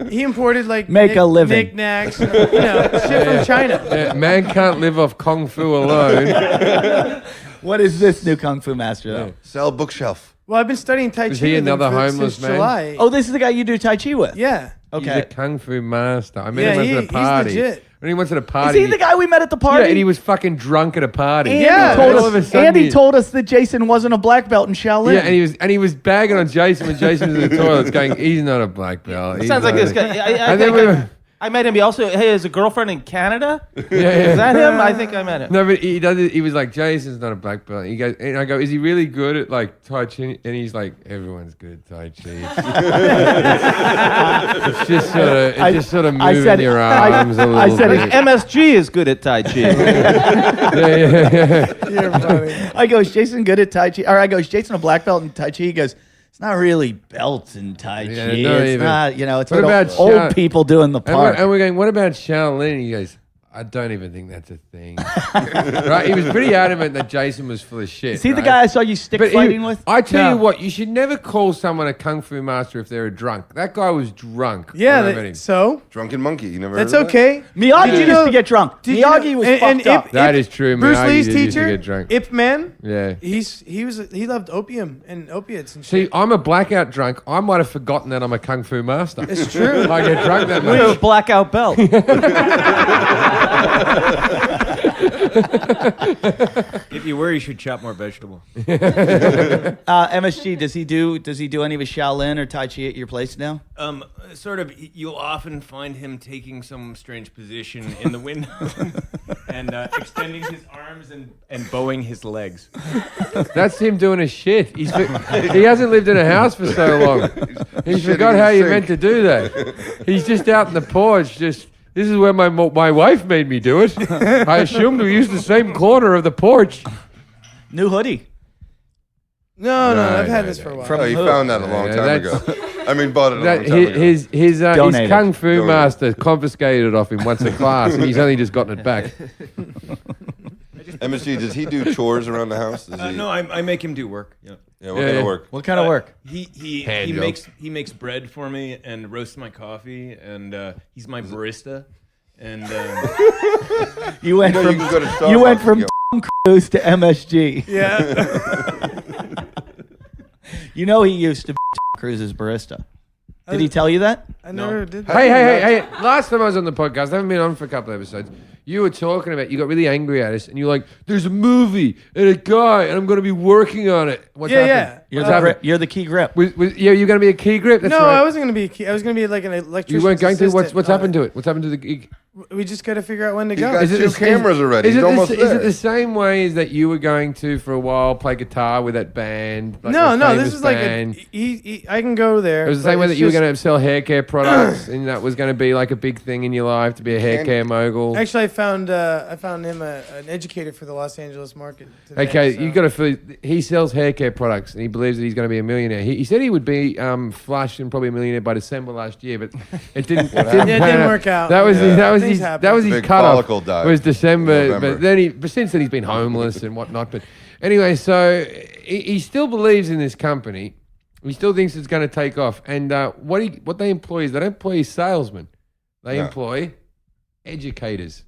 he imported like Make a living. knickknacks, shit from China. Yeah, man can't live off kung fu alone. What is this new kung fu master though? Sell bookshelf. Well, I've been studying Tai Chi. Is he with him another for- homeless since man? July. Oh, this is the guy you do Tai Chi with. yeah. He's Okay. a kung fu master. I met Yeah, him once at a he's party. legit. When he went to the Is party. he the guy we met at the party? Yeah, and he was fucking drunk at a party. Andy Yeah, told all of a us. sudden Andy told us that Jason wasn't a black belt in Shaolin. Yeah, and he was bagging on Jason when Jason was in the toilets, going, "He's not a black belt." It He's sounds like not this a-" guy. And then we were- I met him. He also has a girlfriend in Canada. yeah. Is that him? I think I met him. No, but he does it. He was like, Jason's not a black belt. He goes, and I go, is he really good at like Tai Chi? And he's like, everyone's good at Tai Chi. It's just sort of I moving said- your I- arms a little I said- bit. MSG is good at Tai Chi. yeah. You're funny. I go, is Jason good at Tai Chi? Or I go, is Jason a black belt in Tai Chi? He goes, it's not really belts in Tai Chi. Yeah, not It's even. not, it's What what about old Sha- people doing the part. And we're going, what about Shaolin? He goes, I don't even think that's a thing. Right? He was pretty adamant that Jason was full of shit. Is he the right? guy I saw you stick But fighting with? I tell No. you what, you should never call someone a kung fu master if they're a drunk. That guy was drunk. Yeah, when I met him. so Drunken monkey. You never that's heard of that? okay. Miyagi Did you used know- to get drunk. Did you Miyagi know- was and fucked up. That is true. Bruce Miyagi Lee's did used to teacher, get drunk. Ip Man. Yeah. He loved opium and opiates and See, shit. I'm a blackout drunk. I might have forgotten that I'm a kung fu master. It's true. I get drunk that With a much. blackout belt. If you were, you should chop more vegetable. MSG, does he do any of his Shaolin or Tai Chi at your place now? Sort of. You'll often find him taking some strange position in the window and extending his arms and bowing his legs. That's him doing a shit. He hasn't lived in a house for so long. He forgot in how the you sink. meant to do that. He's just out in the porch. This is where my wife made me do it. I assumed we used the same corner of the porch. New hoodie. No, I've had no, this for a while. From Oh, you who? found that a long Yeah, time that's- ago. I mean, bought it a That, long time ago. his Donated. kung fu Donated. master confiscated it off him once a class, and he's only just gotten it back. MSG, does he do chores around the house? Does he, No, I make him do work. Yeah. Yeah, what Yeah, kind yeah. of work? What kind of work? He Hand job. makes bread for me and roasts my coffee and he's my barista and You went You from can go to Starbucks you went and from go, Cruise to MSG. Yeah. You know he used to be Cruz's barista. Did he tell you that? I never did that. Hey! Last time I was on the podcast, I haven't been on for a couple of episodes. You were talking about, you got really angry at us, and you're like, "There's a movie and a guy, and I'm going to be working on it." What's Yeah, happened? You're, What's the, happened? you're the key grip. You're going to be a key grip. That's No, right. I wasn't gonna be. I was gonna be like an electrician. You weren't going to. What's happened to it? What's happened to the gig? We just got to figure out when to He's go. got two cameras already. Is He's it, almost is there. it the same way as that you were going to for a while play guitar with that band? Like No, the no. famous This is like band? I can go there. It was the but same way it's that you were just- going to sell hair care products, and that was going to be like a big thing in your life to be a hair care mogul. Actually, I found him an educator for the Los Angeles market. Today, Okay, so. you got to feel. He sells hair care products, and he believes that he's going to be a millionaire. He said he would be flush and probably a millionaire by December last year, but it didn't. happened? Yeah, it pan didn't out. work out. That was Yeah. that was Things his happen. that was his Big cutoff. follicle died Was December, November. but since then he's been homeless and whatnot. But anyway, so he still believes in this company. He still thinks it's going to take off. And what they employ is they don't employ salesmen. They No. employ educators.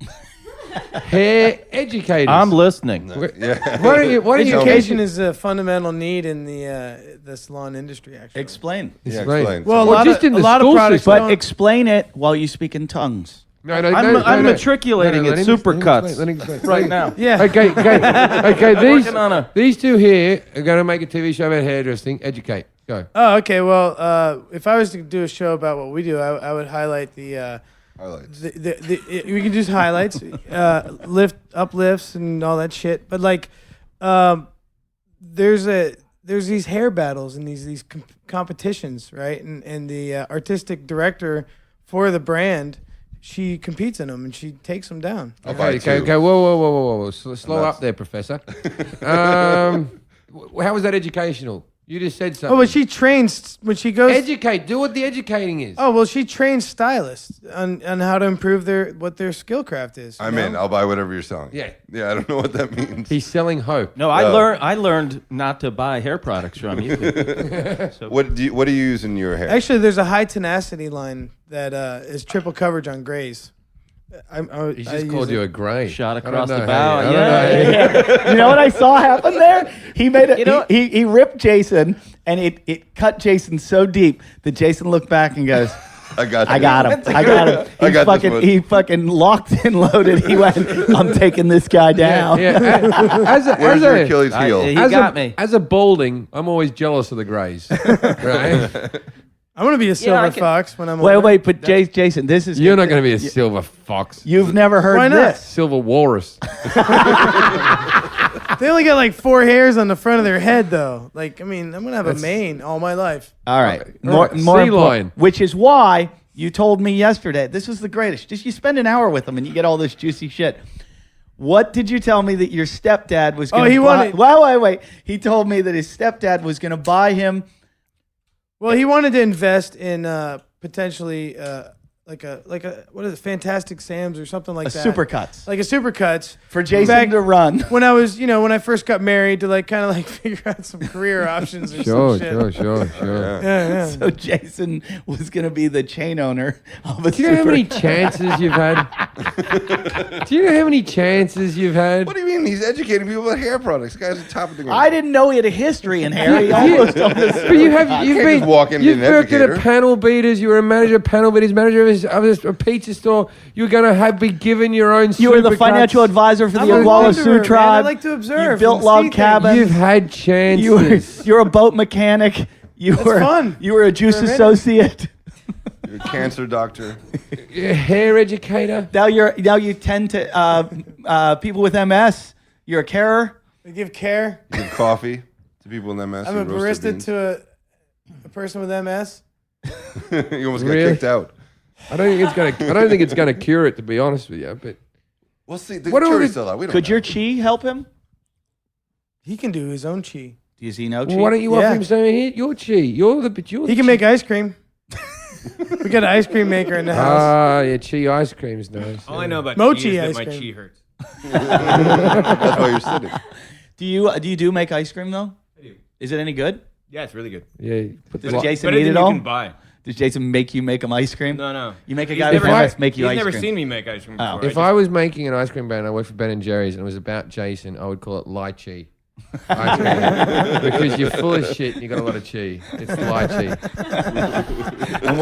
Hair educators. I'm listening. Yeah. Why don't you Education is a fundamental need in the salon industry. Actually, Explain. Yeah, Explain. explain. Well, Well, just in the a lot of school products, system. But don't- explain it while you speak in tongues. No, no, I'm- no, I'm no, no. matriculating No, no, at let him Supercuts explain, let him explain. right now. yeah. Okay. Working on a- These two here are going to make a TV show about hairdressing. Educate. Go. Oh, okay. Well, if I was to do a show about what we do, I would highlight the Highlights. we can just highlights, uplifts, and all that shit. But like, there's these hair battles and these competitions, right? And the artistic director for the brand, she competes in them and she takes them down. I'll buy two. Okay. Whoa. Slow Nuts. up there, Professor. How was that educational? You just said something. Oh, but she trains when she goes. Educate. Do what the educating is. Oh well, she trains stylists on how to improve what their skill craft is. you I'm in. know? I'll buy whatever you're selling. Yeah. Yeah, I don't know what that means. He's selling hope. No, I learned not to buy hair products from you. What do you use in your hair? Actually, there's a high tenacity line that is triple coverage on grays. He's just called you a grey. Shot I don't across the know bow, how you- I yeah. don't know. You know what I saw happen there? He made it. You know- he ripped Jason, and it cut Jason so deep that Jason looked back and goes, I got you. I got him. I got this one. He fucking locked and loaded. He went, I'm taking this guy down. Where's your Achilles heel? He got me. As a balding, I'm always jealous of the greys. Right? I'm gonna be a silver I can- fox when I'm older. Wait, but Jason, this is You're not going to be a silver fox. You've never heard Why not? this. Silver walrus. They only got like 4 hairs on the front of their head, though. Like, I mean, I'm gonna have a mane all my life. All right. Okay. More Sea important, lion. which is why you told me yesterday, this was the greatest. Just you spend an hour with them and you get all this juicy shit. What did you tell me that your stepdad was going to buy? Wait. He told me that his stepdad was going to buy him. Well, he wanted to invest in potentially like a what is it, Fantastic Sam's or something like that. Supercuts. Like a Supercuts For Jason to run. When I was, when I first got married, to like kind of like figure out some career options or some shit. Sure. Yeah. So Jason was going to be the chain owner of a Do you know how many Supercut. chances you've had? Do you know how many chances you've had? What do you mean? He's educating people about hair products. This guy's the top of the game. I didn't know he had a history in hair. He almost owned a But you've can't been just walk in and you've be an worked at a educator. panel beaters. You were a manager of panel beaters, manager of a pizza store. You were going to be given your own. You were the Supercuts. financial advisor for the I'm a Oglala wanderer, Sioux man. I tribe. like to observe You built and log see things. cabins. You've had chances. You're a boat mechanic. You were fun. You were a juice For a minute. associate. You're a cancer doctor. You're a hair educator. Now you tend to people with MS. You're a carer. They give care. You give coffee to people with MS. I'm you a roast their barista beans. to a person with MS. You almost got Really? kicked out. I don't think it's gonna cure it, to be honest with you. But We'll see. The What are jury's we- still out. We don't Could know. your chi help him? He can do his own chi. Does he know chi? why don't you Yeah. offer him some of your chi? You're the He can make ice cream. We got an ice cream maker in the house. Ah, yeah, chi ice cream's nice. All I know about Mochi chi is ice that my cream. chi hurts. That's why you're sitting. Do you make ice cream though? I do. Is it any good? Yeah, it's really good. Yeah, put Does the Jason Better eat than it you all? can buy. Does Jason make you make him ice cream? No. You make a He's guy with never- MS make you He's ice never cream. seen me make ice cream Oh. before. If I was making an ice cream brand, I worked for Ben and Jerry's, and it was about Jason, I would call it lychee. Ice cream. Because you're full of shit and you got a lot of chi. It's lychee. And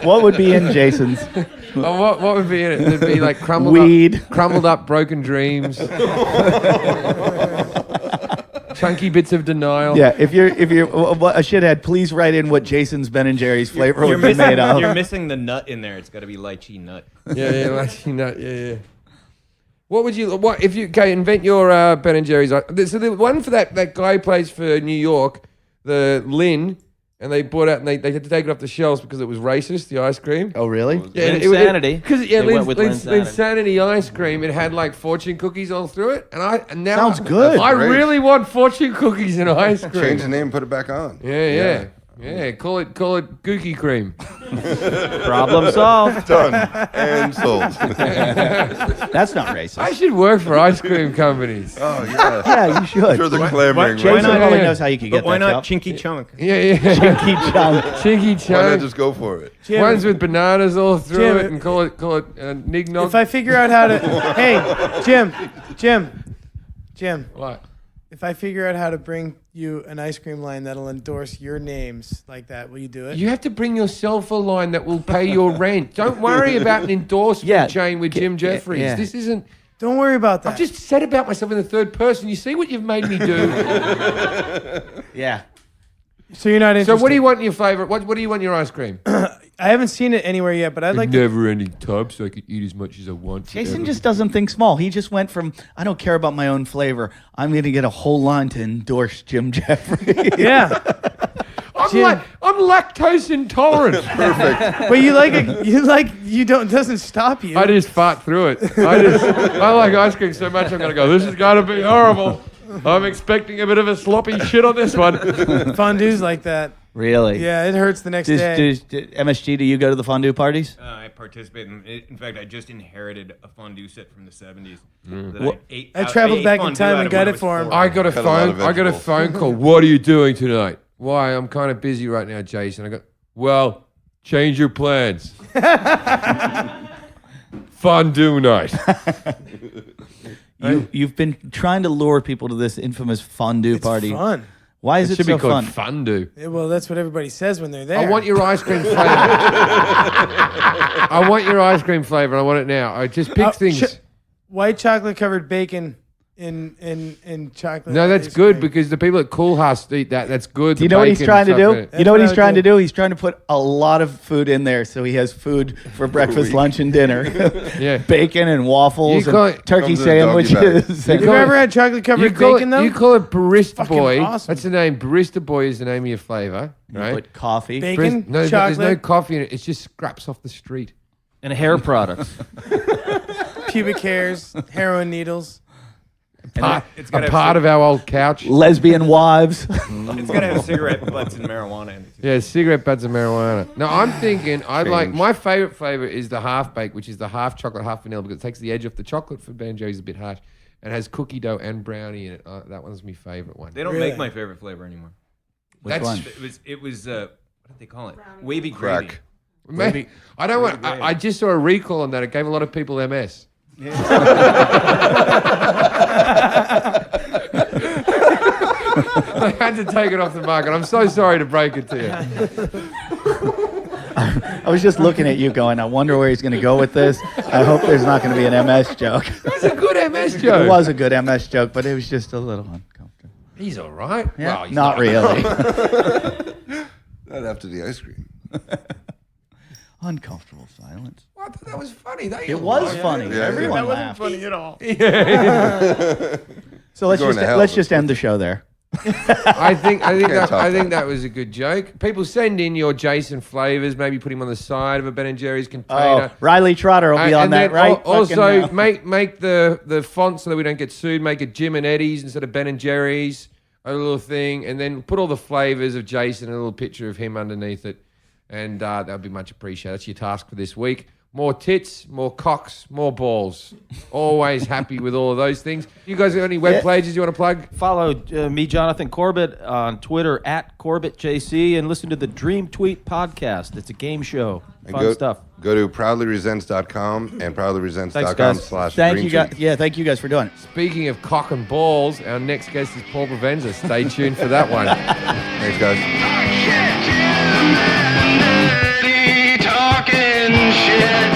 what would be in Jason's? Oh, what would be in it? There'd be like Weed. crumbled up broken dreams, chunky bits of denial. Yeah, if you're a shithead, please write in what Jason's Ben and Jerry's flavor would be made of. You're missing the nut in there. It's got to be lychee nut. yeah, lychee nut. Yeah. What would you? What if you? Okay, invent your Ben and Jerry's. So the one for that guy who plays for New York, the Lynn, and they bought out and they had to take it off the shelves because it was racist. The ice cream. Oh, really? Yeah, Linsanity. Because They went with Linsanity ice cream, it had like fortune cookies all through it, and now Sounds good. I Great. really want fortune cookies in ice cream. Change the name and put it back on. Yeah. Call it Gookie cream. Problem solved. Done. And sold. That's not racist. I should work for ice cream companies. Oh, yeah. Yeah, you should. Sure, they're clamoring. Jason right now. probably Yeah. knows how you could get But why that not job. Chinky Chunk? Yeah. Chinky chunk. Chinky Why not chunk. just go for it? Jim, Ones with bananas all through Jim, it, and call it nig nog. if I figure out how to, hey, Jim, What? if I figure out how to bring you an ice cream line that'll endorse your names like that, will you do it? You have to bring yourself a line that will pay your rent. Don't worry about an endorsement chain with Jim Jeffries. yeah. This isn't. Don't worry about that. I've just said about myself in the third person. You see what you've made me do? Yeah. So you're not So interested. what do you want in your favorite? What do you want in your ice cream? I haven't seen it anywhere yet, but I'd like to. never-ending tub, so I could eat as much as I want. Jason just doesn't think small. He just went from, I don't care about my own flavor. I'm going to get a whole line to endorse Jim Jeffries. Yeah, Jim. I'm lactose intolerant. but you don't doesn't stop you. I just fart through it. I like ice cream so much. I'm gonna go. This is gonna be horrible. I'm expecting a bit of a sloppy shit on this one. Fondue's like that. Really? Yeah, it hurts the next day. MSG, do you go to the fondue parties? I participate in. In fact, I just inherited a fondue set from the 70s. That Well, I ate. I traveled ate back in fondue time out and of got when it was for him. 4. I got a Had a lot of phone vegetables. call. What are you doing tonight? Why? I'm kind of busy right now, Jason. I go. Well, change your plans. Fondue night. You've been trying to lure people to this infamous fondue It's party. fun. Why is It it should so be called fun? fondue. Yeah, well, that's what everybody says when they're there. I want your ice cream flavor. I want your ice cream flavor. I want it now. I just pick things. White chocolate covered bacon in chocolate. No, that's ice good cream. because the people at Cool House eat that. That's good. Do you know what he's trying to do? You know what what he's I trying to would do. do? He's trying to put a lot of food in there so he has food for breakfast, lunch, and dinner. Yeah. Bacon and waffles You call and it- turkey Comes in a doggy sandwiches. Have you ever had chocolate covered bacon though? You call it Barista Fucking Boy. awesome. That's the name. Barista Boy is the name of your flavor, right? Put coffee. Bacon, No, there's chocolate, no coffee in it. It's just scraps off the street. And hair products. pubic hairs, heroin needles. It's got A part of our old couch. Lesbian wives. It's got to have cigarette butts and marijuana in it. Yeah, cigarette butts and marijuana. No, I'm thinking I'd like Change. my favorite flavor is the half bake, which is the half chocolate, half vanilla, because it takes the edge off the chocolate for Ben & Jerry's a bit harsh, and has cookie dough and brownie in it. That one's my favorite one. They don't Really? make my favorite flavor anymore. Which one? It was what did they call it? Wavy Crack. gravy. Maybe, I don't want. I just saw a recall on that. It gave a lot of people MS. I had to take it off the market. I'm so sorry to break it to you. I was just looking at you going, I wonder where he's going to go with this. I hope there's not going to be an MS joke. That's a good MS joke. It was a good MS joke, but it was just a little uncomfortable. He's all right. Yeah, Well, he's not really. Not after the ice cream. Uncomfortable silence. Well, I thought that was funny. It was funny. Yeah, Everyone that laughed. Funny at all. So let's going just to hell, let's but- just end the show there. I think top that was a good joke. People send in your Jason flavors. Maybe put him on the side of a Ben & Jerry's container. Oh, Riley Trotter will be on And that, then right? Also, Fucking, make the font so that we don't get sued. Make it Jim and Eddie's instead of Ben & Jerry's. A little thing, and then put all the flavors of Jason and a little picture of him underneath it, and that would be much appreciated. That's your task for this week. More tits, more cocks, more balls. Always happy with all of those things. You guys got any web pages you want to plug? Follow me, Jonathan Corbett, on Twitter at CorbettJC, and listen to the Dream Tweet podcast. It's a game show. And Fun stuff. Go to proudlyresents.com and Thanks, proudlyresents.com guys. thank you guys. Yeah, thank you guys for doing it. Speaking of cock and balls, our next guest is Paul Provenza. Stay tuned for that one. Thanks, guys. Talking shit.